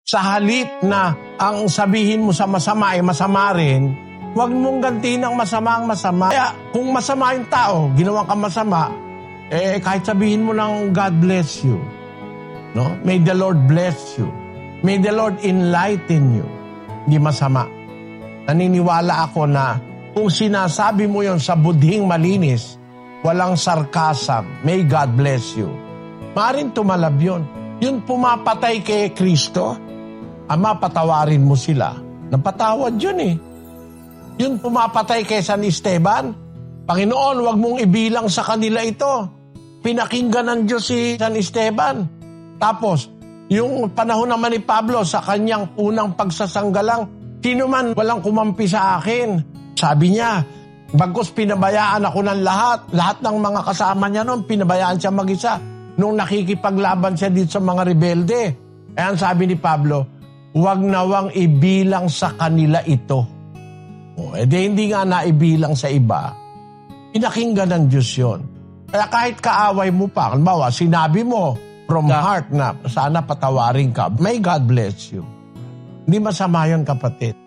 Sa halip na ang sabihin mo sa masama ay masama rin, huwag mong gantiin ang masama ang masama. Kaya kung masama yung tao, ginawa ka masama, kahit sabihin mo ng God bless you. No? May the Lord bless you. May the Lord enlighten you. Hindi masama. Naniniwala ako na kung sinasabi mo yon sa budhing malinis, walang sarcasm, may God bless you. Maaring tumalab yun. Yun pumapatay kay Kristo, Ama, patawarin mo sila. Napatawad yun eh. Yun pumapatay kay San Esteban, Panginoon, wag mong ibilang sa kanila ito. Pinakinggan ng Diyos si San Esteban. Tapos, yung panahon naman ni Pablo sa kanyang unang pagsasanggalang, sino man walang kumampi sa akin. Sabi niya, bagkus pinabayaan ako ng lahat ng mga kasama niya noon, pinabayaan siya mag-isa. Nung nakikipaglaban siya dito sa mga rebelde. Ayan sabi ni Pablo, huwag nawang ibilang sa kanila ito. Hindi nga naibilang sa iba. Pinakinggan ng Diyos yun. Kaya kahit kaaway mo pa, halimbawa, sinabi mo from heart na sana patawarin ka, may God bless you. Hindi masama yun, kapatid.